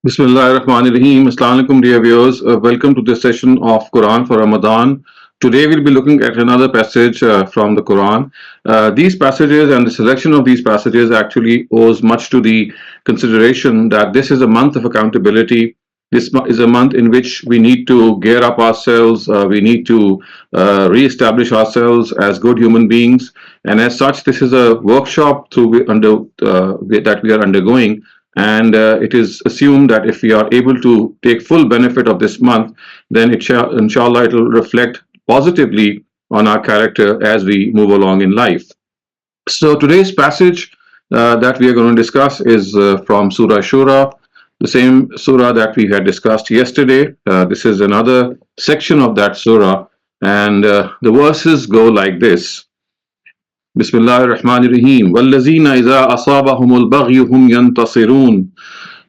Bismillahirrahmanirrahim. Assalamu alaikum, dear viewers. Welcome to this session of Quran for Ramadan. Today we'll be looking at another passage from the Quran. These passages and the selection of these passages actually owes much to the consideration that this is a month of accountability. Is a month in which we need to gear up ourselves. We need to re-establish ourselves as good human beings, and as such, this is a workshop that we are undergoing, and it is assumed that if we are able to take full benefit of this month, then inshallah it will reflect positively on our character as we move along in life. So today's passage that we are going to discuss is from Surah Shura, the same surah that we had discussed yesterday. This is another section of that surah, and the verses go like this. بسم الله الرحمن الرحيم والذين إذا أصابهم البغي هم ينتصرون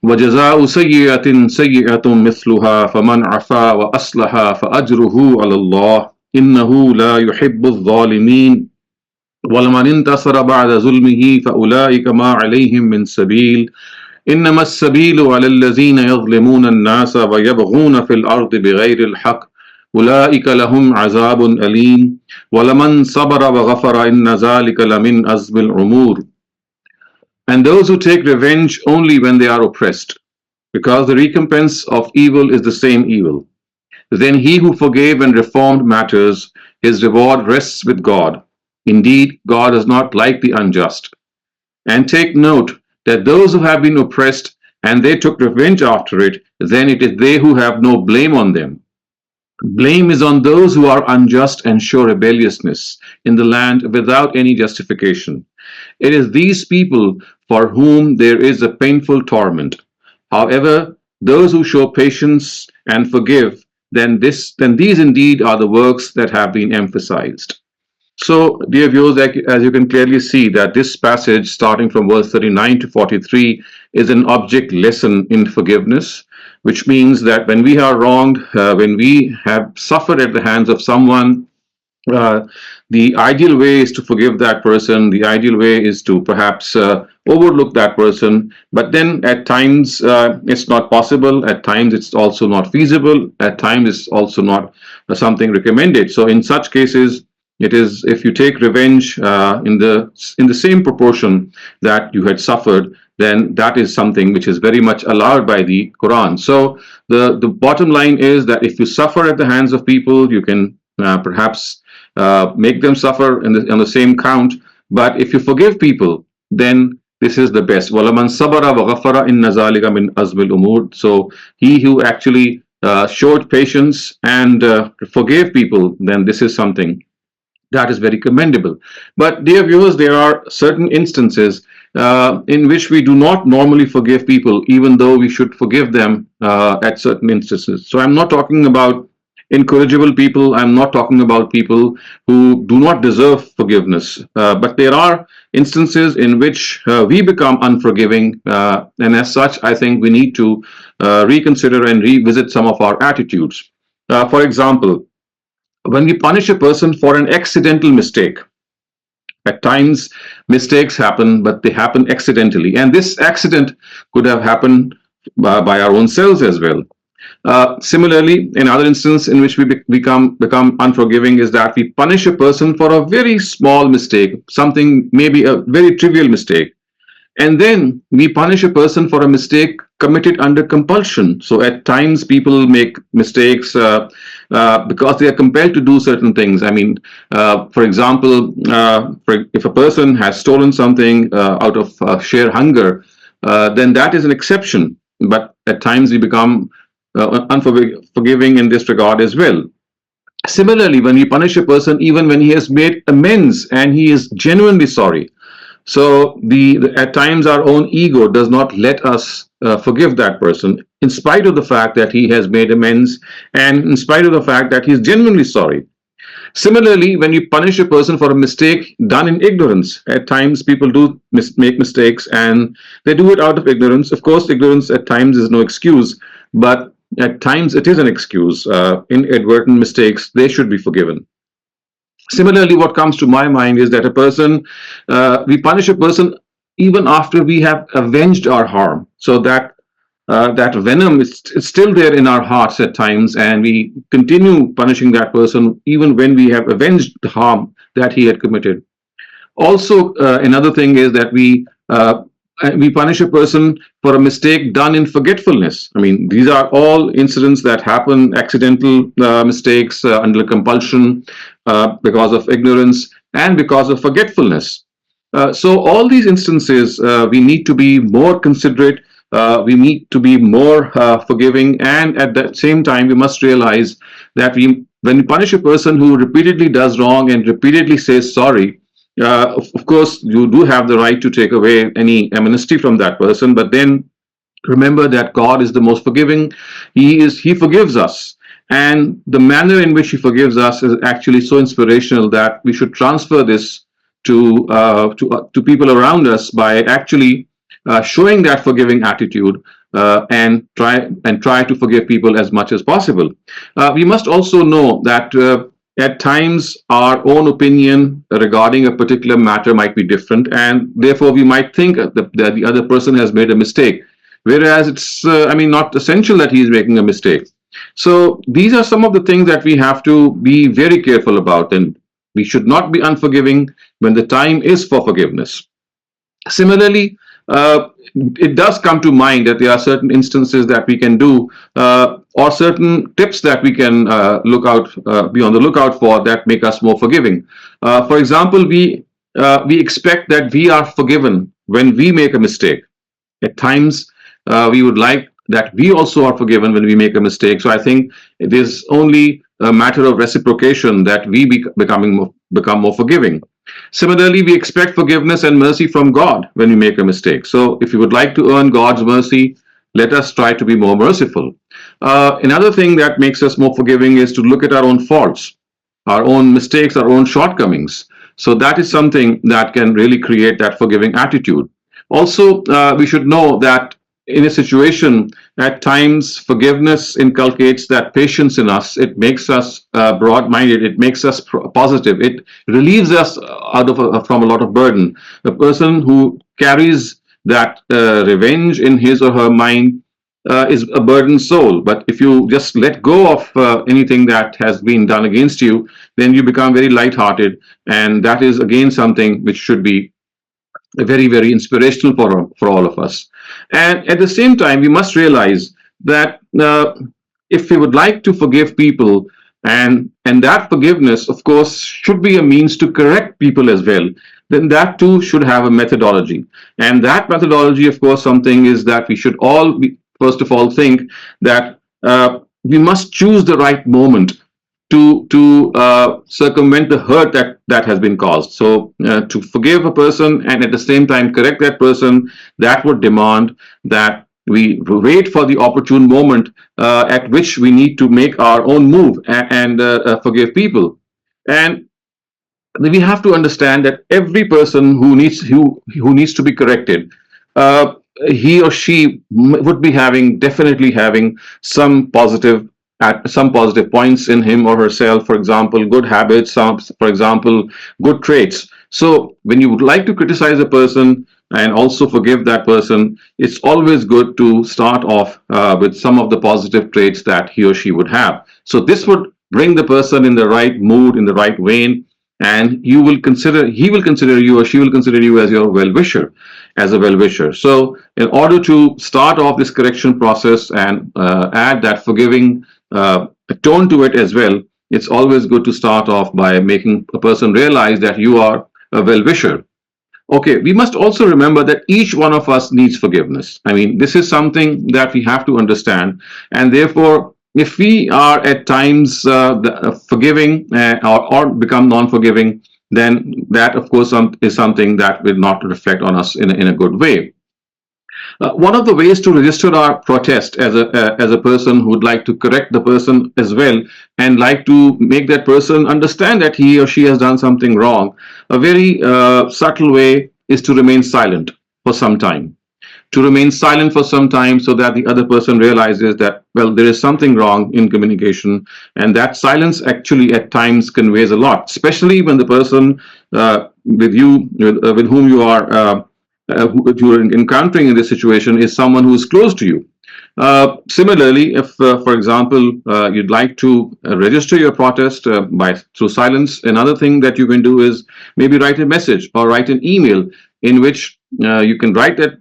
وجزاء سيئة سيئة مثلها فمن عفا وأصلح فأجره على الله إنه لا يحب الظالمين ولمن انتصر بعد ظلمه فأولئك ما عليهم من سبيل إنما السبيل على الذين يظلمون الناس ويبغون في الأرض بغير الحق أولئك لهم عذاب أليم ولمن صبر وغفر إن ذلك لمن عزم الأمور. And those who take revenge only when they are oppressed, because the recompense of evil is the same evil. Then he who forgave and reformed matters, his reward rests with God. Indeed, God is not like the unjust. And take note that those who have been oppressed and they took revenge after it, then it is they who have no blame on them. Blame is on those who are unjust and show rebelliousness in the land without any justification. It is these people for whom there is a painful torment. However, those who show patience and forgive, then these indeed are the works that have been emphasized. So, dear viewers, as you can clearly see that this passage, starting from verse 39 to 43, is an object lesson in forgiveness, which means that when we are wronged, when we have suffered at the hands of someone, uh, the ideal way is to forgive that person. The ideal way is to perhaps overlook that person. But then at times it's not possible. At times it's also not feasible. At times it's also not something recommended. So in such cases, it is if you take revenge in the same proportion that you had suffered, then that is something which is very much allowed by the Quran. So the bottom line is that if you suffer at the hands of people, you can perhaps make them suffer on the same count. But if you forgive people, then this is the best. وَلَمَنْ صَبَرَ وَغَفَرَ إِنَّ ذَلِكَ مِنْ أَزْمِ الْأُمُورِ. So he who actually showed patience and forgave people, then this is something that is very commendable. But dear viewers, there are certain instances in which we do not normally forgive people, even though we should forgive them at certain instances. So I'm not talking about incorrigible people. I'm not talking about people who do not deserve forgiveness. But there are instances in which we become unforgiving. And as such, I think we need to reconsider and revisit some of our attitudes. For example, when we punish a person for an accidental mistake, at times mistakes happen, but they happen accidentally. And this accident could have happened by our own selves as well. Similarly, another instance in which we become unforgiving is that we punish a person for a very small mistake, something maybe a very trivial mistake. And then we punish a person for a mistake committed under compulsion. So at times people make mistakes because they are compelled to do certain things. I mean, for example, if a person has stolen something out of sheer hunger, then that is an exception. But at times we become unforgiving in this regard as well. Similarly, when we punish a person, even when he has made amends and he is genuinely sorry, so at times our own ego does not let us forgive that person, in spite of the fact that he has made amends and in spite of the fact that he is genuinely sorry. Similarly, when you punish a person for a mistake done in ignorance, at times people do make mistakes and they do it out of ignorance. Of course, ignorance at times is no excuse, but at times it is an excuse. Inadvertent mistakes, they should be forgiven. Similarly, what comes to my mind is that we punish a person even after we have avenged our harm. So that that venom is still there in our hearts at times, and we continue punishing that person even when we have avenged the harm that he had committed. Also, another thing is that we punish a person for a mistake done in forgetfulness. I mean, these are all incidents that happen, accidental mistakes under compulsion, because of ignorance and because of forgetfulness. So all these instances, we need to be more considerate. We need to be more forgiving, and at the same time, we must realize that when we punish a person who repeatedly does wrong and repeatedly says sorry, of course, you do have the right to take away any amnesty from that person. But then remember that God is the most forgiving. He forgives us, and the manner in which He forgives us is actually so inspirational that we should transfer this to people around us by actually showing that forgiving attitude, and try to forgive people as much as possible. We must also know that at times our own opinion regarding a particular matter might be different, and therefore we might think that the other person has made a mistake, whereas it's I mean, not essential that he is making a mistake. So these are some of the things that we have to be very careful about, and we should not be unforgiving when the time is for forgiveness. Similarly, it does come to mind that there are certain instances that we can do, or certain tips that we can be on the lookout for, that make us more forgiving. For example, we expect that we are forgiven when we make a mistake. At times, we would like that we also are forgiven when we make a mistake. So I think it is only a matter of reciprocation that we become more forgiving. Similarly, we expect forgiveness and mercy from God when we make a mistake. So if you would like to earn God's mercy, let us try to be more merciful. Another thing that makes us more forgiving is to look at our own faults, our own mistakes, our own shortcomings. So that is something that can really create that forgiving attitude. Also, we should know that in a situation, at times, forgiveness inculcates that patience in us. It makes us broad-minded. It makes us positive. It relieves us from a lot of burden. The person who carries that revenge in his or her mind is a burdened soul. But if you just let go of anything that has been done against you, then you become very light-hearted, and that is again something which should be very, very inspirational for all of us. And at the same time, we must realize that if we would like to forgive people, and that forgiveness, of course, should be a means to correct people as well, then that too should have a methodology. And that methodology, of course, something is that we should all first of all think that we must choose the right moment to circumvent the hurt that has been caused. So to forgive a person and at the same time correct that person, that would demand that we wait for the opportune moment at which we need to make our own move and forgive people. And we have to understand that every person who needs to be corrected, uh, he or she would be definitely having some positive at some positive points in him or herself. For example, good habits, for example, good traits. So when you would like to criticize a person and also forgive that person, it's always good to start off with some of the positive traits that he or she would have. So this would bring the person in the right mood, in the right vein, and he will consider you, or she will consider you as your well-wisher, as a well-wisher. So in order to start off this correction process and add that forgiving tone to it as well, it's always good to start off by making a person realize that you are a well-wisher. Okay, we must also remember that each one of us needs forgiveness. I mean, this is something that we have to understand, and therefore, if we are at times forgiving or become non-forgiving, then that, of course, is something that will not reflect on us in a good way. One of the ways to register our protest as a person who would like to correct the person as well, and like to make that person understand that he or she has done something wrong, a very subtle way is to remain silent for some time. To remain silent for some time so that the other person realizes that, well, there is something wrong in communication, and that silence actually at times conveys a lot, especially when the person with whom you are encountering in this situation is someone who is close to you. Similarly, if, for example, you'd like to register your protest by through silence, another thing that you can do is maybe write a message or write an email in which you can write that,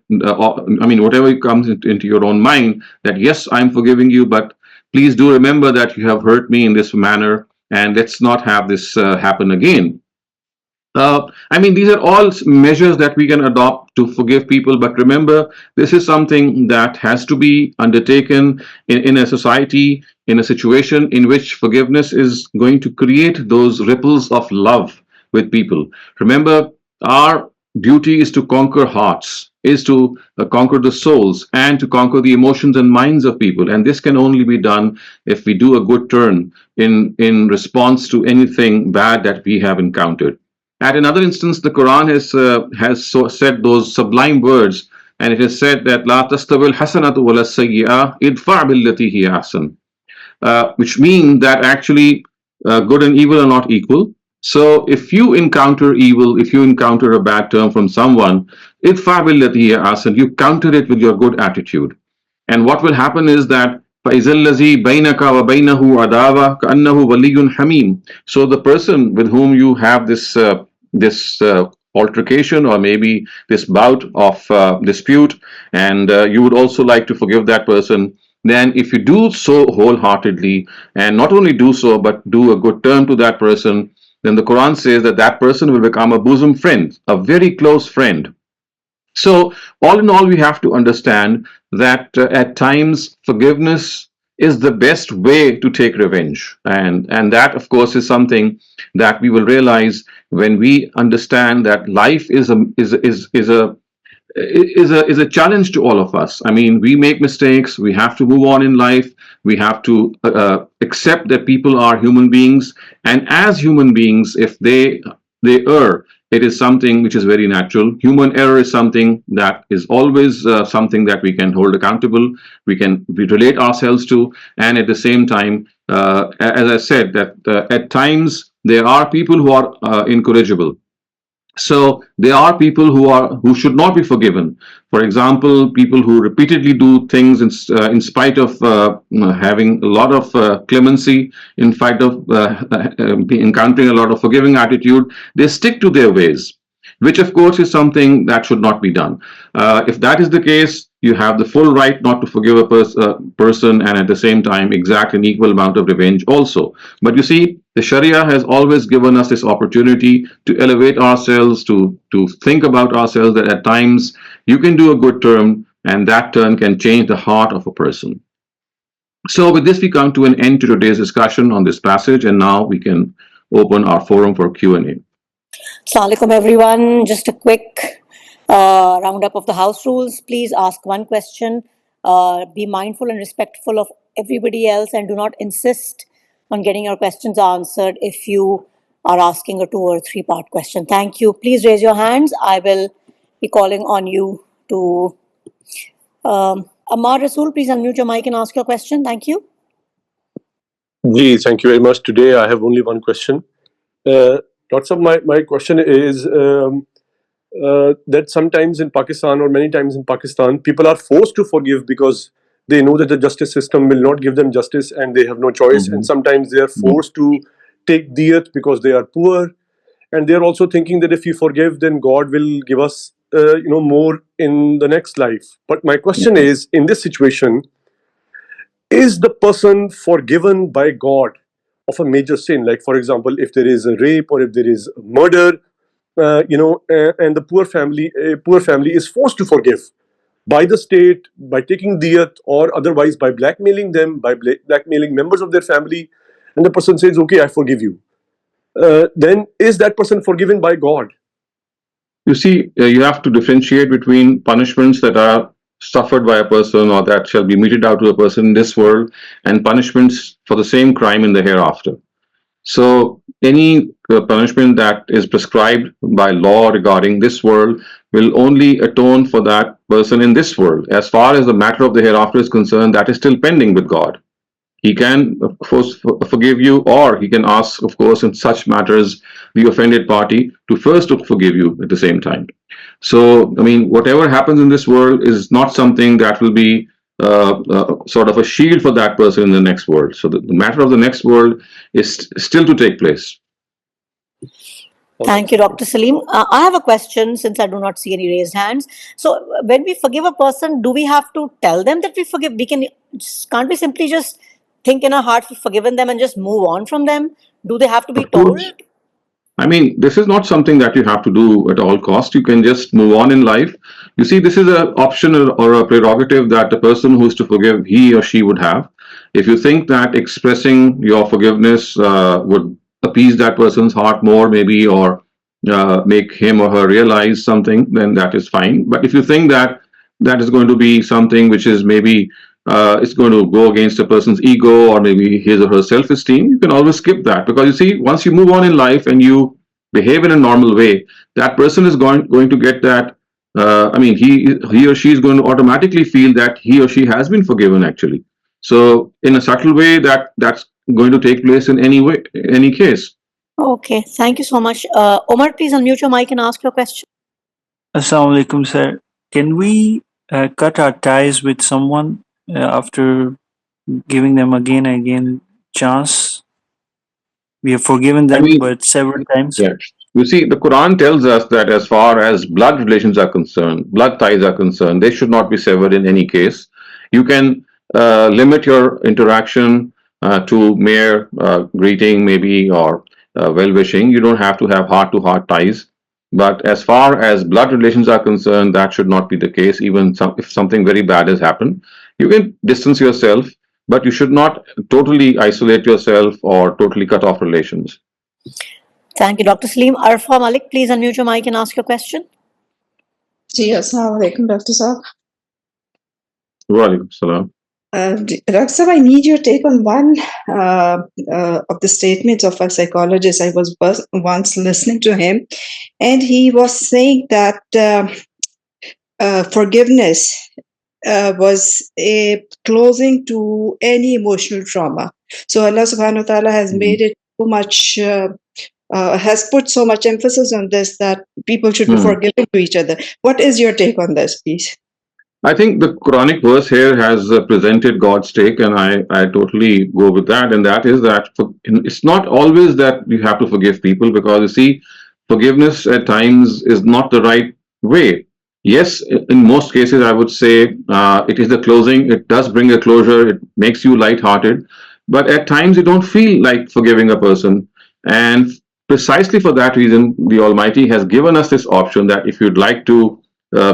I mean, whatever comes into your own mind, that yes, I'm forgiving you, but please do remember that you have hurt me in this manner, and let's not have this happen again. I mean, these are all measures that we can adopt to forgive people. But remember, this is something that has to be undertaken in a society, in a situation in which forgiveness is going to create those ripples of love with people. Remember, our duty is to conquer hearts, is to conquer the souls, and to conquer the emotions and minds of people. And this can only be done if we do a good turn in response to anything bad that we have encountered. At another instance, the Quran has said those sublime words, and it has said that "La tastawil hasanatu wala sayyi'ah idfa' billati hiya ahsan," which mean that actually good and evil are not equal. So if you encounter evil, if you encounter a bad term from someone, idfa' billati hiya ahsan, you counter it with your good attitude. And what will happen is that فَإِذَا الَّذِي بَيْنَكَ وَبَيْنَهُ عَدَاوَةٌ كَأَنَّهُ وَلِيٌّ حَمِيمٌ. So the person with whom you have this altercation, or maybe this bout of dispute, and you would also like to forgive that person, then if you do so wholeheartedly, and not only do so but do a good turn to that person, then the Quran says that that person will become a bosom friend, a very close friend. So, all in all, we have to understand that at times forgiveness is the best way to take revenge, and that, of course, is something that we will realize when we understand that life is a challenge to all of us. I mean, we make mistakes. We have to move on in life. We have to accept that people are human beings, and as human beings, if they err, it is something which is very natural. Human error is something that is always something that we can hold accountable. We relate ourselves to, and at the same time, as I said, that at times there are people who are incorrigible. So there are people who should not be forgiven. For example, people who repeatedly do things in spite of having a lot of clemency, in spite of encountering a lot of forgiving attitude, they stick to their ways, which of course is something that should not be done. If that is the case, you have the full right not to forgive a person, and at the same time exact an equal amount of revenge also. But you see, the Sharia has always given us this opportunity to elevate ourselves, to think about ourselves, that at times you can do a good turn, and that turn can change the heart of a person. So with this, we come to an end to today's discussion on this passage, and now we can open our forum for Q&A. Assalamu alaikum everyone. Just a quick roundup of the house rules. Please ask one question. Be mindful and respectful of everybody else, and do not insist on getting your questions answered if you are asking a 2 or 3 part question. Thank you. Please raise your hands. I will be calling on you to Ammar Rasool. Please unmute your mic and ask your question. Thank you. Thank you very much. Today I have only one question. Lots of my question is that sometimes in Pakistan, or many times in Pakistan, people are forced to forgive because they know that the justice system will not give them justice and they have no choice. And sometimes they are forced to take diyat because they are poor. And they are also thinking that if we forgive, then God will give us more in the next life. But my question is, in this situation, is the person forgiven by God of a major sin? Like, for example, if there is a rape or if there is a murder, and the poor family is forced to forgive by the state, by taking diyat, or otherwise by blackmailing them, by blackmailing members of their family, and the person says, okay, I forgive you. Then is that person forgiven by God? You see, you have to differentiate between punishments that are suffered by a person or that shall be meted out to a person in this world, and punishments for the same crime in the hereafter. So any punishment that is prescribed by law regarding this world will only atone for that person in this world. As far as the matter of the hereafter is concerned, that is still pending with God. He can, of course, forgive you, or he can ask, of course, in such matters, the offended party to first forgive you at the same time. So, I mean, whatever happens in this world is not something that will be sort of a shield for that person in the next world. So the matter of the next world is still to take place. Thank you, Dr. Saleem. I have a question since I do not see any raised hands. So, when we forgive a person, do we have to tell them that we forgive? Can't we simply just think in our heart we've forgiven them and just move on from them? Do they have to be Of course. told? I mean, this is not something that you have to do at all cost. You can just move on in life. You see, this is an option or a prerogative that the person who is to forgive, he or she would have. If you think that expressing your forgiveness would appease that person's heart more, maybe, or make him or her realize something, then that is fine. But if you think that that is going to be something which is maybe it's going to go against a person's ego or maybe his or her self-esteem, you can always skip that, because you see, once you move on in life and you behave in a normal way, that person is going to get that. I mean, he or she is going to automatically feel that he or she has been forgiven actually. So in a subtle way, that's going to take place in any case. Okay, thank you so much. Omar, please unmute your mic and ask your question. Assalamu alaikum, sir. Can we cut our ties with someone after giving them again and again chance? We have forgiven I them, mean, but several times. yeah. You see, the Quran tells us that as far as blood relations are concerned, blood ties are concerned, they should not be severed in any case. You can limit your interaction to mere greeting, maybe, or well wishing. You don't have to have heart to heart ties. But as far as blood relations are concerned, that should not be the case. Even if something very bad has happened, you can distance yourself, but you should not totally isolate yourself or totally cut off relations. Thank you, Dr. Saleem. Arfa Malik, please unmute your mic and ask your question. जी अस्सलाम वालेकुम doctor साहब. Walaikum salam. Dr. Saab, I need your take on one of the statements of a psychologist. I was once listening to him, and he was saying that forgiveness was a closing to any emotional trauma. So Allah subhanahu wa ta'ala has made it so much, has put so much emphasis on this that people should be forgiving to each other. What is your take on this, please? I think the Quranic verse here has presented God's take, and I totally go with that. And that is that it's not always that you have to forgive people, because you see, forgiveness at times is not the right way. Yes, in most cases, I would say it is the closing. It does bring a closure. It makes you lighthearted. But at times, you don't feel like forgiving a person. And precisely for that reason, the Almighty has given us this option that if you'd like to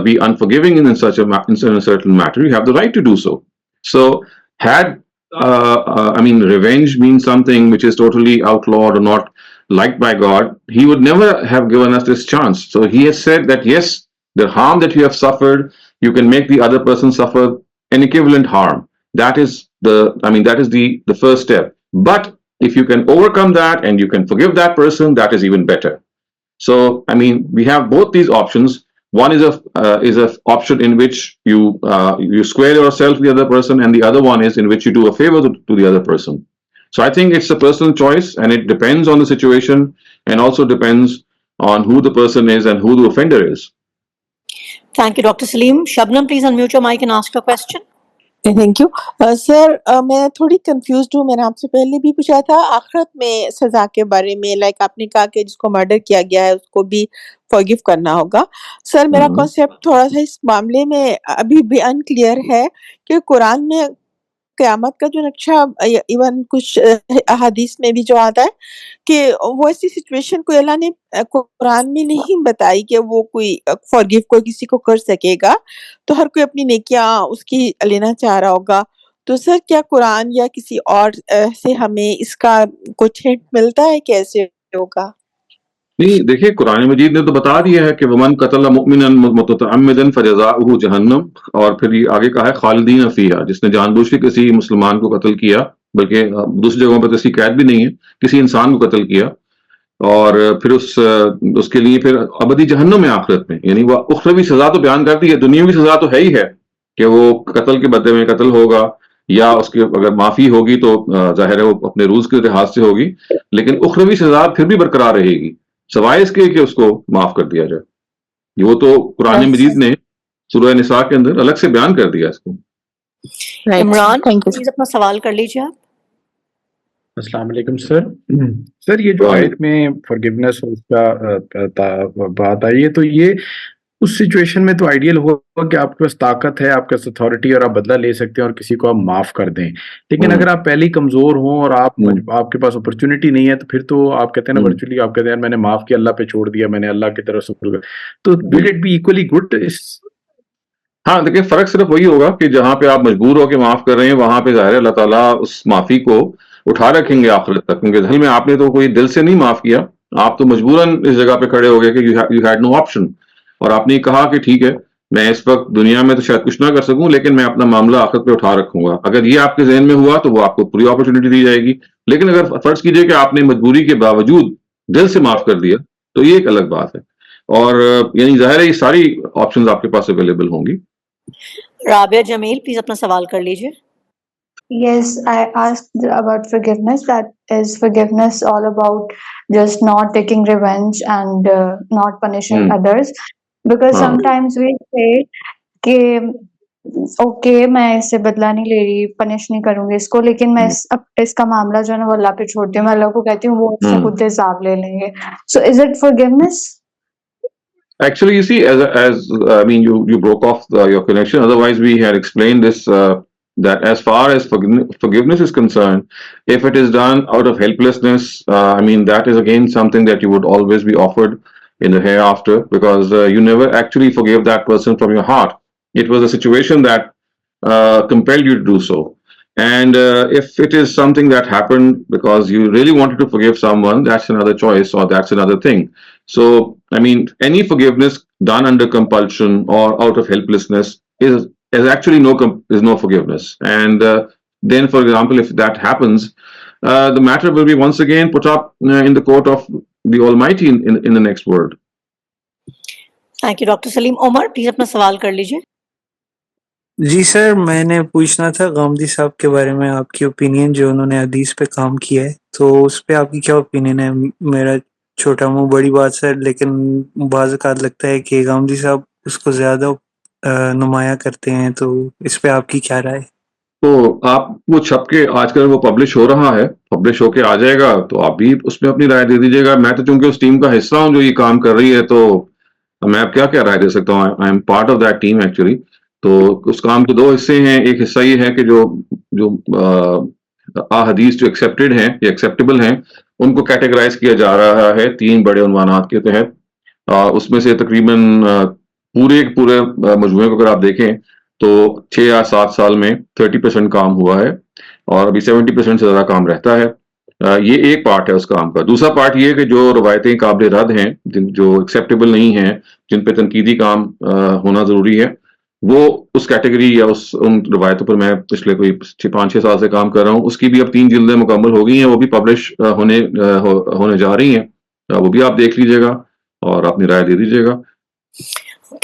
be unforgiving in such a certain matter, you have the right to do so. So, had revenge means something which is totally outlawed or not liked by God, He would never have given us this chance. So He has said that yes, the harm that you have suffered, you can make the other person suffer an equivalent harm. That is the first step. But if you can overcome that and you can forgive that person, that is even better. So, we have both these options. One is a option in which you square yourself with the other person, and the other one is in which you do a favor to the other person. So I think it's a personal choice, and it depends on the situation, and also depends on who the person is and who the offender is. Thank you, Dr. Saleem. Shabnam, please unmute your mic and ask your question. Thank you sir. मैं थोड़ी confused हूँ. मैंने आपसे पहले भी पूछा था आखिरत में सजा के बारे में. लाइक आपने कहा कि जिसको मर्डर किया गया है उसको भी फॉरगिव करना होगा. सर, मेरा कॉन्सेप्ट थोड़ा सा इस मामले में अभी भी अनक्लियर है कि कुरान में क़यामत का जो नक्शा, इवन कुछ अहादीस में भी जो आता है कि वो ऐसी सिचुएशन कोई अल्लाह ने कुरान में नहीं बताई कि वो कोई फॉरगिव कोई किसी को कर सकेगा. तो हर कोई अपनी नेकियां उसकी लेना चाह रहा होगा. तो सर, क्या कुरान या किसी और से हमें इसका कुछ हिंट मिलता है कैसे होगा? नहीं, देखिए, कुरान मजीद ने तो बता दिया है कि वमन कतल मुमिनन मुतअम्मिदन फजज़ाउहु जहन्नम, और फिर ये आगे कहा है खालिदीन फीहा, जिसने जानबूझ के किसी मुसलमान को कत्ल किया, बल्कि दूसरी जगहों पर तो इसकी कैद भी नहीं है, किसी इंसान को कत्ल किया, और फिर उसके लिए फिर अबदी जहन्नम है आखिरत में. यानी वह उखरवी सजा तो बयान करती है, दुनियावी सजा तो है ही है कि वो कत्ल के बदले में कत्ल होगा, या उसके अगर माफी होगी तो जाहिर है वो अपने रूल्स के लिहाज से होगी, लेकिन उखरवी सजा फिर भी बरकरार रहेगी, सवाए इसके कि उसको माफ कर दिया जाए. वो तो कुरान मजीद ने सूरह निसा के अंदर अलग से बयान कर दिया इसको. Right. Imran Thank you. Please اپنا سوال کر لیجیے آپ. السلام علیکم سر. سر یہ جو آیت میں forgiveness اور اس کا بات آئی ہے تو یہ اس سچویشن میں تو آئیڈیل ہوگا کہ آپ کے پاس طاقت ہے, آپ کے پاس اتھارٹی اور آپ بدلہ لے سکتے ہیں اور کسی کو آپ معاف کر دیں. لیکن اگر آپ پہلے ہی کمزور ہوں اور آپ کے پاس اپرچونٹی نہیں ہے تو پھر تو آپ کہتے ہیں نا ورچولی آپ کہتے ہیں میں نے معاف کیا, اللہ پہ چھوڑ دیا, میں نے اللہ کی طرف سے, تو will it be equally good؟ ہاں دیکھیں فرق صرف وہی ہوگا کہ جہاں پہ آپ مجبور ہو کے معاف کر رہے ہیں وہاں پہ ظاہر ہے اللہ تعالیٰ اس معافی کو اٹھا رکھیں گے آخرت تک, کیونکہ دل میں آپ نے تو کوئی دل سے نہیں معاف کیا, آپ تو مجبوراً اس جگہ پہ کھڑے ہو گئے کہ یو ہیڈ نو آپشن, اور آپ نے کہا کہ ٹھیک ہے میں اس وقت دنیا میں تو شاید کچھ نہ کر سکوں لیکن میں اپنا معاملہ آخرت پہ اٹھا رکھوں گا. اگر یہ آپ کے ذہن میں ہوا تو وہ آپ کو پوری اپرچونٹی دی جائے گی. لیکن اگر فرض کیجئے کہ آپ نے مجبوری کے باوجود دل سے معاف کر دیا تو یہ ایک الگ بات ہے, اور یعنی ظاہر ہے یہ ساری آپشنز آپ کے پاس اویلیبل ہوں گی. رابعہ جمیل پلیز اپنا سوال کر لیجیے. Yes, I asked about forgiveness. That is forgiveness all about just not taking revenge and not punishing others. Because sometimes we say کہ اوکے میں اس سے بدلہ نہیں لے رہی, پنش نہیں کروں گی اس کو, لیکن میں اس کا معاملہ جو ہے نا وہ اللہ پہ چھوڑتی ہوں, میں اللہ کو کہتی ہوں وہ اس سے خود حساب لے لیں گے. So is it forgiveness? Actually, you see, I mean, you broke off your connection. Otherwise, we had explained this, that as far as forgiveness is concerned, if it is done out of helplessness, I mean, that is again something that you would always be offered in the hereafter, because you never actually forgave that person from your heart. It was a situation that compelled you to do so. And if it is something that happened because you really wanted to forgive someone, that's another choice or that's another thing. So, I mean, any forgiveness done under compulsion or out of helplessness is actually no forgiveness. And then, for example, if that happens, the matter will be once again put up in the court of the Almighty in the next world. Thank you, Dr. Saleem. Omar, please اپنا سوال کر لیجیے. جی سر, میں نے پوچھنا تھا غامدی صاحب کے بارے میں, آپ کی اوپینین جو انہوں نے حدیث پہ کام کیا ہے تو اس پہ آپ کی کیا اوپینین ہے؟ میرا چھوٹا منہ بڑی بات سر, لیکن بعض اوقات لگتا ہے کہ غامدی صاحب اس کو زیادہ نمایاں کرتے ہیں, تو اس پہ آپ کی کیا رائے؟ تو آپ وہ چھپ کے آج کل وہ پبلش ہو رہا ہے, پبلش ہو کے آ جائے گا تو آپ بھی اس میں اپنی رائے دے دیجیے گا. میں تو چونکہ اس ٹیم کا حصہ ہوں جو یہ کام کر رہی ہے تو میں اب کیا رائے دے سکتا ہوں. I am part of that team actually. تو اس کام کے دو حصے ہیں. ایک حصہ یہ ہے کہ جو احادیث جو ایکسیپٹڈ ہیں یا ایکسیپٹیبل ہیں ان کو کیٹیگرائز کیا جا رہا ہے 3 بڑے عنوانات کے تحت. اس میں سے تقریباً پورے مجموعے کو اگر آپ دیکھیں تو 6 یا 7 سال میں 30% کام ہوا ہے اور ابھی 70% سے زیادہ کام رہتا ہے. یہ ایک پارٹ ہے اس کام کا. دوسرا پارٹ یہ کہ جو روایتیں قابل رد ہیں, جو ایکسیپٹیبل نہیں ہیں, جن پہ تنقیدی کام ہونا ضروری ہے, وہ اس کیٹیگری یا ان روایتوں پر میں پچھلے کوئی 5-6 سال سے کام کر رہا ہوں. اس کی بھی اب 3 جلدیں مکمل ہو گئی ہیں, وہ بھی پبلش ہونے جا رہی ہیں. وہ بھی آپ دیکھ لیجیے گا اور اپنی رائے دے دیجیے گا.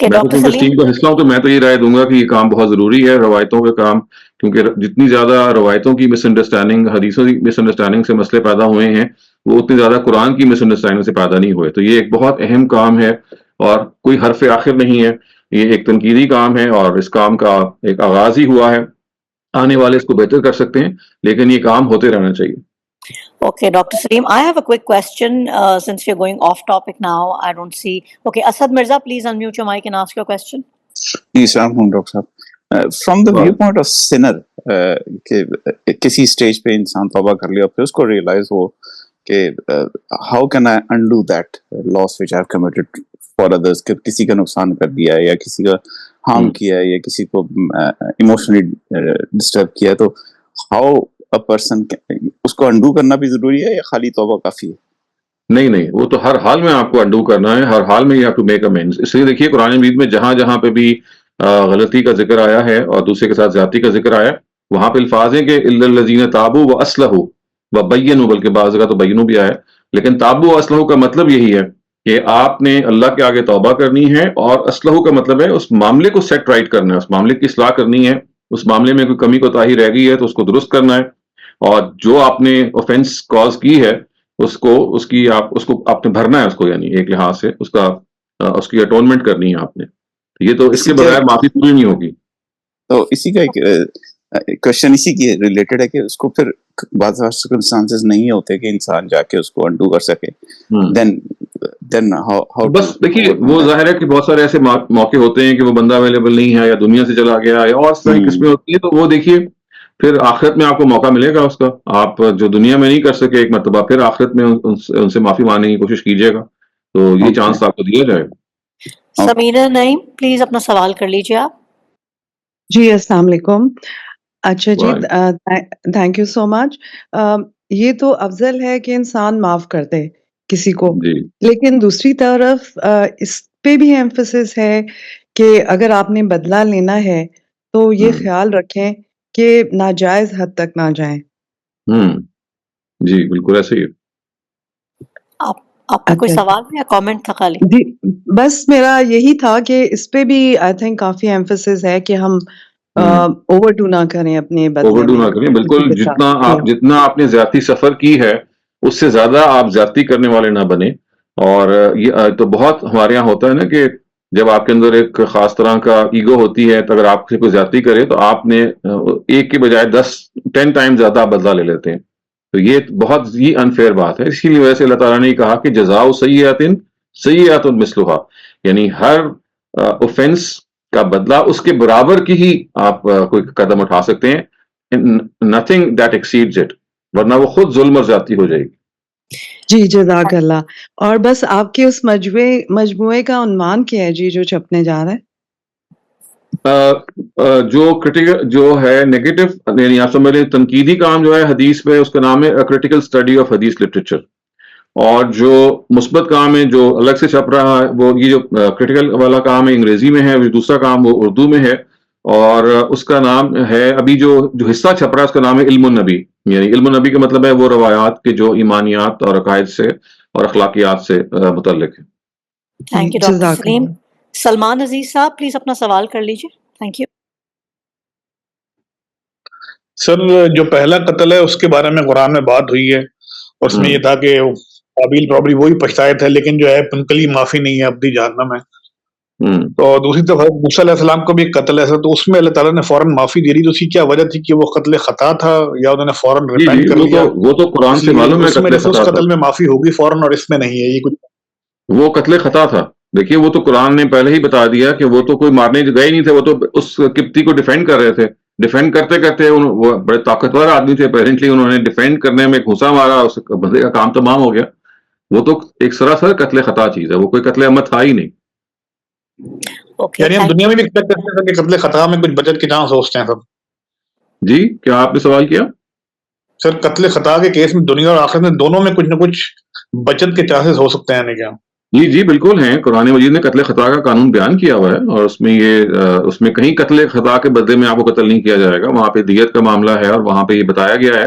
میں تو اس ٹیم کا حصہ ہوں تو میں تو یہ رائے دوں گا کہ یہ کام بہت ضروری ہے, روایتوں کا کام, کیونکہ جتنی زیادہ روایتوں کی مس انڈرسٹینڈنگ, حدیثوں کی مس انڈرسٹینڈنگ سے مسئلے پیدا ہوئے ہیں وہ اتنے زیادہ قرآن کی مس انڈرسٹینڈنگ سے پیدا نہیں ہوئے. تو یہ ایک بہت اہم کام ہے اور کوئی حرف آخر نہیں ہے, یہ ایک تنقیدی کام ہے اور اس کام کا ایک آغاز ہی ہوا ہے. آنے والے اس کو بہتر کر سکتے ہیں لیکن یہ کام ہوتے رہنا چاہیے. Okay, Dr. Saleem, I have a quick question since we're going off topic now. I don't see. Okay, Asad Mirza, please unmute your mic and ask your question. السلام علیکم ڈاکٹر صاحب. From the view point of sinner, کہ کسی stage پہ انسان توبہ کر لیا پھر اس کو ریئلائز ہو کہ how can I undo that loss which I have committed for others, کہ کسی کا نقصان کر دیا ہے یا کسی کا ہارم کیا ہے یا کسی کو ایموشنلی ڈسٹرب کیا ہے, تو ہاؤ اے پرسن, اس کو انڈو کرنا بھی ضروری ہے یا خالی توبہ کافی ہے؟ نہیں, وہ تو ہر حال میں آپ کو انڈو کرنا ہے, ہر حال میں یو ہیو ٹو میک امینڈز. اس لیے دیکھیے قرآن مجید میں جہاں پہ بھی غلطی کا ذکر آیا ہے اور دوسرے کے ساتھ زیادتی کا ذکر آیا, وہاں پہ الفاظ ہیں کہ الا الذین تابوا واصلحوا وبینوا, بلکہ بعض جگہ تو بینوا بھی آیا, لیکن تابوا واصلحوا کا مطلب یہی ہے کہ آپ نے اللہ کے آگے توبہ کرنی ہے, اور اصلحوا کا مطلب ہے اس معاملے کو سیٹ رائٹ کرنا ہے, اس معاملے کی اصلاح کرنی ہے, اس معاملے میں کوئی کمی کوتاہی رہ گئی ہے تو اس کو درست کرنا ہے, اور جو آپ نے آفینس کاز کی ہے اس کو آپ نے بھرنا ہے اس کو, یعنی ایک لحاظ سے اس کی اٹونمنٹ کرنی ہے آپ نے. یہ تو اس کے بغیر معافی پوری نہیں ہوگی. تو اسی کا ایک کوشچن اسی کی ریلیٹڈ ہے کہ اس کو پھر بعض سرکمسٹانسز نہیں ہوتے کہ انسان جا کے اس کو انڈو کر سکے. دین ہاؤ بس دیکھیے وہ ظاہر ہے کہ بہت سارے ایسے موقع ہوتے ہیں کہ وہ بندہ اویلیبل نہیں ہے یا دنیا سے چلا گیا یا اور اس طرح کی قسمیں ہوتی ہیں, تو وہ دیکھیے پھر آخرت میں آپ کو موقع ملے گا اس کا. آپ جو دنیا میں نہیں کر سکے ایک مرتبہ, پھر آخرت میں ان سے معافی مانگنے کی کوشش کیجیے گا, تو یہ چانس آپ کو دیا جائے گا. سمیرہ نعیم پلیز اپنا سوال کر لیجیے آپ. جی السلام علیکم. اچھا جی, تھینک یو سو مچ. یہ تو افضل ہے کہ انسان معاف کر دے کسی کو, لیکن دوسری طرف اس پہ بھی ایمفسس ہے کہ اگر آپ نے بدلہ لینا ہے تو یہ خیال رکھیں کہ ناجائز حد تک نہ جائیں. جی بالکل ایسے ہی ہے. آپ کا کوئی سوال یا کامنٹ تھا خالی؟ جی بس میرا یہی تھا کہ اس پہ بھی آئی تھنک کافی ایمفسس ہے کہ ہم اوور ڈو نہ کریں اپنے بدلے اوور ڈو میں. نہ کریں, بالکل. جتنا آپ نے زیادتی سفر کی ہے اس سے زیادہ آپ زیادتی کرنے والے نہ بنے. اور یہ تو بہت ہمارے یہاں ہوتا ہے نا کہ جب آپ کے اندر ایک خاص طرح کا ایگو ہوتی ہے تو اگر آپ سے کوئی زیادتی کرے تو آپ نے ایک کے بجائے 10 ٹائم زیادہ آپ بدلہ لے لیتے ہیں. تو یہ بہت ہی انفیئر بات ہے. اسی وجہ سے اللہ تعالیٰ نے کہا کہ جزاء سیئۃ سیئۃ مثلھا, یعنی ہر اوفینس کا بدلہ اس کے برابر کی ہی آپ کوئی قدم اٹھا سکتے ہیں. نتھنگ دیٹ ایکسیڈز اٹ, ورنہ وہ خود ظلم اور زیادتی ہو جائے گی. جی جزاک اللہ. اور بس آپ کے اس مجموعے کا عنوان کیا ہے جی جو چھپنے جا رہا ہے؟ جو ہے نیگیٹو, یعنی آپ سمجھ لیں تنقیدی کام جو ہے حدیث پہ, اس کا نام ہے کریٹیکل اسٹڈی آف حدیث لٹریچر. اور جو مثبت کام ہے جو الگ سے چھپ رہا ہے, وہ یہ جو کریٹیکل والا کام ہے انگریزی میں ہے, دوسرا کام وہ اردو میں ہے, اور اس کا نام ہے ابھی جو حصہ چھپ رہا ہے اس کا نام ہے علم النبی. یعنی علم النبی کا مطلب ہے وہ روایات کے جو ایمانیات اور عقائد سے اور اخلاقیات سے متعلق ہے. تھینک یو ڈاکٹر سلیم. سلمان عزیز صاحب پلیز اپنا سوال کر لیجیے. Thank you. سر جو پہلا قتل ہے اس کے بارے میں قرآن میں بات ہوئی ہے, اس میں یہ تھا کہ قابیل پرابلی وہی پچھتائے تھے, لیکن جو ہے پنکلی معافی نہیں ہے اپنی جہنم میں. تو دوسری طرف موسیٰ علیہ السلام کو بھی قتل ہے, تو اس میں اللہ تعالیٰ نے فوراً معافی دے دی, تو اس کی کیا وجہ تھی کہ وہ قتل خطا تھا یا انہوں نے فوراً ریپینٹ کر لیا؟ وہ تو قرآن سے معلوم ہے اس میں اس قتل میں معافی ہوگی فوراً اور اس میں نہیں ہے, یہ کچھ وہ قتل خطا تھا. دیکھیے وہ تو قرآن نے پہلے ہی بتا دیا کہ وہ تو کوئی مارنے گئے نہیں تھے, وہ تو اس قبطی کو ڈیفینڈ کر رہے تھے. ڈیفینڈ کرتے کرتے وہ بڑے طاقتور آدمی تھے, اپیرنٹلی انہوں نے ڈیفینڈ کرنے میں گھسا مارا, اس بندے کا کام تمام ہو گیا. وہ تو ایک سراسر قتل خطا چیز ہے, وہ کوئی قتل عمد تھا ہی نہیں. یعنی ہم دنیا میں بھی ایکسپیکٹ کرتے ہیں کہ قتل خطا میں کچھ بچت کے چانس سوچتے ہیں سب. جی کیا آپ نے سوال کیا؟ سر قتل خطا کے کیس میں دنیا اور آخرت میں دونوں میں کچھ نہ کچھ بچت کے چانسز ہو سکتے ہیں, کیا؟ جی بالکل ہیں. قرآن مجید نے قتل خطا کا قانون بیان کیا ہوا ہے, اور اس میں کہیں قتل خطا کے بدلے میں آپ کو قتل نہیں کیا جائے گا. وہاں پہ دیت کا معاملہ ہے, اور وہاں پہ یہ بتایا گیا ہے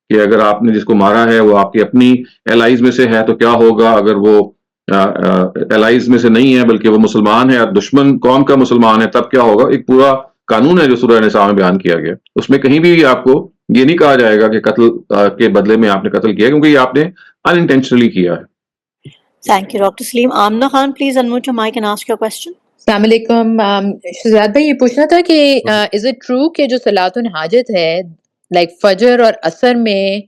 کہ اگر آپ نے جس کو مارا ہے وہ آپ کی اپنی الائز میں سے ہے تو کیا ہوگا, اگر وہ الائز میں سے نہیں ہے بلکہ وہ مسلمان ہے اور دشمن قوم کا مسلمان ہے تب کیا ہوگا. ایک پورا قانون ہے جو سورہ نساء میں بیان کیا گیا. اس میں کہیں بھی آپ کو یہ نہیں کہا جائے گا کہ قتل کے بدلے میں آپ نے قتل کیا, کیونکہ یہ آپ نے انٹینشنلی کیا ہے. Thank you, Dr. Saleem. Amna Khan, please unmute your mic and ask your question. السلام علیکم. شہزاد بھائی یہ پوچھنا تھا کہ از اٹ ٹرو کہ جو صلاۃ-ال-حاجت ہے لائک فجر اور عصر میں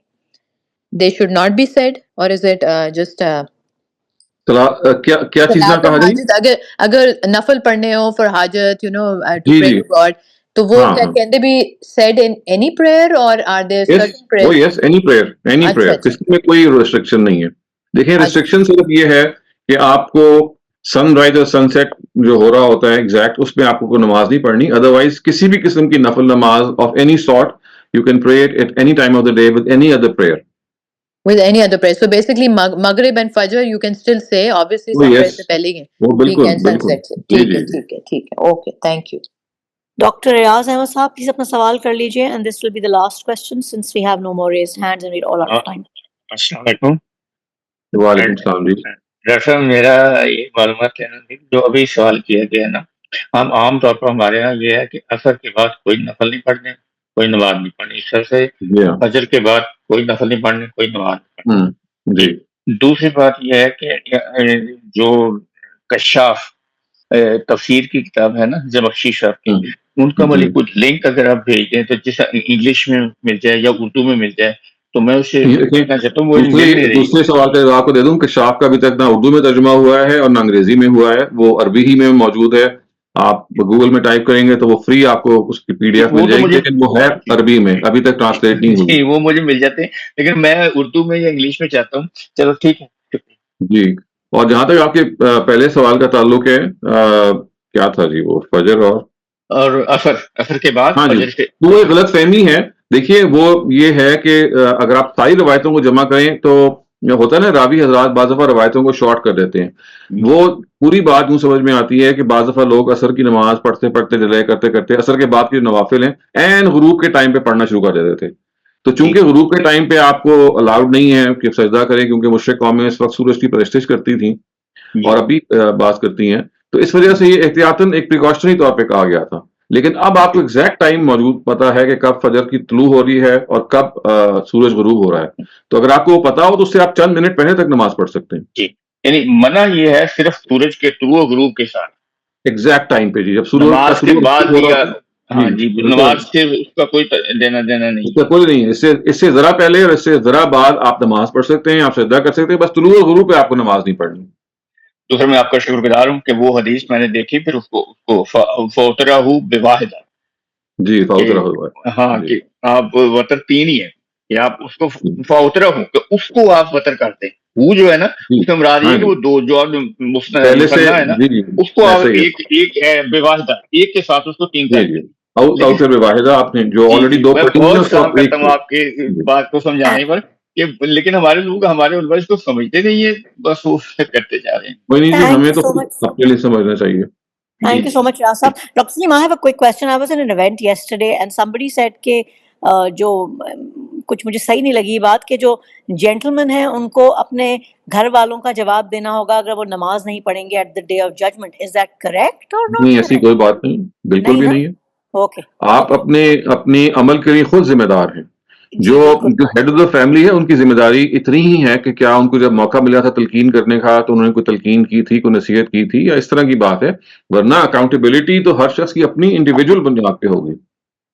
they should not be said, اور از اٹ جسٹ کیا چیز نہ کہا جائے؟ اگر نفل پڑھنے ہو فار حاجت ٹو پرے ٹو گاڈ, تو وہ can they be said in any prayer اور are there certain prayer? Yes, any prayer, کسی میں کوئی ریسٹرکشن نہیں ہے. دیکھیں ریسٹرکشن صرف یہ ہے کہ آپ کو سن رائز اور سن سیٹ جو ہو رہا ہوتا ہے ایگزیکٹ, اس میں آپ کو کوئی نماز نہیں پڑھنی. ادروائز کسی بھی قسم کی نفل نماز of any sort you can pray it at any time of the day with any other prayer. With any other prayer. So basically Maghrib and Fajr you can still say, obviously sunrise سے پہلے ہی weekend sunset سے. ٹھیک ہے. Okay, thank you. Dr. Riaz Ahmed صاحب please اپنا سوال کر لیجئے, and this will be the last question since we have no more raised hands and we're all out of time. السلام علیکم. وعلیکم السلام جی. ڈاکٹر صاحب میرا یہ معلومات کہنا تھی جو ابھی سوال کیا گیا نا, ہم عام طور پر ہمارے یہاں یہ ہے کہ عصر کے بعد کوئی نفل نہیں پڑھنے, کوئی نماز نہیں پڑھنی. عصر سے فجر کے بعد کوئی نفل نہیں پڑھنے, کوئی نماز نہیں پڑھنی. دوسری بات یہ ہے کہ جو کشاف تفسیر کی کتاب ہے نا زمخشری صاحب کی، ان کا مجھے کچھ لنک اگر آپ بھیج دیں تو جیسا انگلش میں مل جائے یا اردو میں مل جائے تو میں اسے دیکھنا چاہتا ہوں. وہ مل نہیں رہی. دوسرے سوال کا جواب کو دے دوں کہ شاف کا ابھی تک نہ اردو میں ترجمہ ہوا ہے اور نہ انگریزی میں ہوا ہے، وہ عربی ہی میں موجود ہے. آپ گوگل میں ٹائپ کریں گے تو وہ فری آپ کو اس کی پی ڈی ایف مل جائے گی، لیکن وہ ہے عربی میں، ابھی تک ٹرانسلیٹ نہیں ہوئی. وہ مجھے مل جاتے ہیں لیکن میں اردو میں یا انگلش میں چاہتا ہوں. چلو ٹھیک ہے. جی. اور جہاں تک آپ کے پہلے سوال کا تعلق ہے، کیا تھا جی وہ فجر اور اثر کے بعد. ہاں جی، وہ ایک غلط فہمی ہے. دیکھیے وہ یہ ہے کہ اگر آپ ساری روایتوں کو جمع کریں تو ہوتا ہے نا، راوی حضرات بعض دفعہ روایتوں کو شارٹ کر دیتے ہیں. وہ پوری بات یوں سمجھ میں آتی ہے کہ بعض دفعہ لوگ اثر کی نماز پڑھتے پڑھتے ڈیلے کرتے کرتے اثر کے بعد کی نوافل ہیں این غروب کے ٹائم پہ پڑھنا شروع کر دیتے تھے. تو چونکہ غروب کے ٹائم پہ آپ کو الاؤڈ نہیں ہے کہ سجدہ کریں، کیونکہ مشرک قومیں اس وقت سورج کی پرستش کرتی تھیں اور ابھی بات کرتی ہیں، تو اس وجہ سے یہ احتیاطاً ایک پریکاشنری طور پہ کہا گیا تھا. لیکن اب آپ کو ایگزیکٹ ٹائم موجود پتا ہے کہ کب فجر کی طلوع ہو رہی ہے اور کب سورج غروب ہو رہا ہے. تو اگر آپ کو پتا ہو تو اس سے آپ چند منٹ پہلے تک نماز پڑھ سکتے ہیں. جی، یعنی منع یہ ہے صرف سورج کے طلوع غروب کے ساتھ ایگزیکٹ ٹائم پہ. جی، جب سورج نماز کے بعد ہو یا رہا ہاں جی نماز سے اس کا کوئی دینا دینا نہیں. اس کا کوئی نہیں. اس سے ذرا پہلے اور اس سے ذرا بعد آپ نماز پڑھ سکتے ہیں، آپ سجدہ کر سکتے ہیں، بس طلوع غروب پہ آپ کو نماز نہیں پڑھنی. تو سر میں آپ کا شکر گزار ہوں کہ وہ حدیث میں نے دیکھی، پھر اس کو فوترہ بواحدہ. جی فوترہ. ہاں کہ آپ وطر تین ہی ہے کہ آپ اس کو فوترہ ہوں کہ اس کو آپ وطر کرتے ہیں. وہ جو ہے نا اس میں مراد یہ کہ وہ دو جو مسنہ ہے نا اس کو آپ ایک بواحدہ ایک کے ساتھ اس کو تین کر دیں. اوتر بواحدہ آپ نے جو آلریڈی دو میں پڑھی ہیں بہت اس کو کام کرتا ہوں آپ کے بات کو سمجھانے پر کہ لیکن ہمارے لوگ ہمارے علماء اس کو سمجھتے نہیں ہے، بس وہ کرتے جا رہے ہیں. کوئی نہیں جی، Thank ہمیں you تو so much. اپنے لیے سمجھنا چاہیے. Thank you so much, Rasab. Dr. Salim, I have a quick question. I was in an event yesterday and somebody said کہ جو کچھ مجھے صحیح نہیں لگی بات کہ جو جینٹلمین ہیں ان کو اپنے گھر والوں کا جواب دینا ہوگا اگر وہ نماز نہیں پڑھیں گے at the day of judgement. Is that correct اور نہیں، ایسی کوئی بات نہیں، بالکل بھی نہیں ہے. اوکے، آپ اپنے عمل کے لیے خود ذمہ دار ہیں. جو ہیڈ آف دا فیملی ہے ان کی ذمہ داری اتنی ہی ہے کہ کیا ان کو جب موقع ملا تھا تلقین کرنے کا تو انہوں نے کوئی تلقین کی تھی، کوئی نصیحت کی تھی، یا اس طرح کی بات ہے. ورنہ اکاؤنٹیبلٹی تو ہر شخص کی اپنی انڈیویجول بنیاد پہ ہوگی.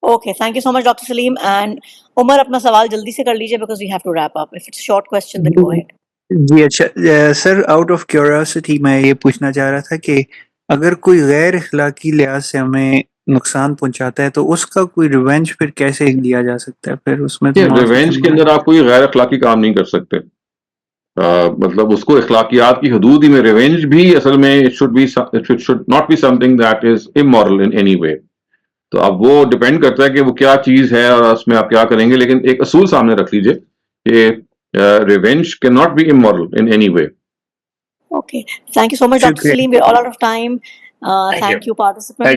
Okay. Thank you so much doctor Salim. And Umar اپنا سوال جلدی سے کر لیجیے because we have to wrap up. If it's short question then go ahead. جی اچھا سر، آؤٹ آف کیوریوسٹی میں یہ پوچھنا چاہ رہا تھا کہ اگر کوئی غیر اخلاقی لحاظ سے ہمیں نقصان پہنچاتا ہے تو اس کا کوئی ریونج پھر کیسے لیا جا سکتا ہے؟ پھر اس میں تو ریونج کے اندر آپ کوئی غیر اخلاقی کام نہیں کر سکتے. مطلب اس کو اخلاقیات کی حدود ہی میں ریونج بھی اصل میں it should not be something that is immoral in any way. تو اب وہ ڈپینڈ کرتا ہے کہ وہ کیا چیز ہے اور اس میں آپ کیا کریں گے، لیکن ایک اصول سامنے رکھ لیجئے کہ revenge can not be immoral in any way. Okay. Thank you so much, Dr. Salim. We're all out of time. Thank you, participants.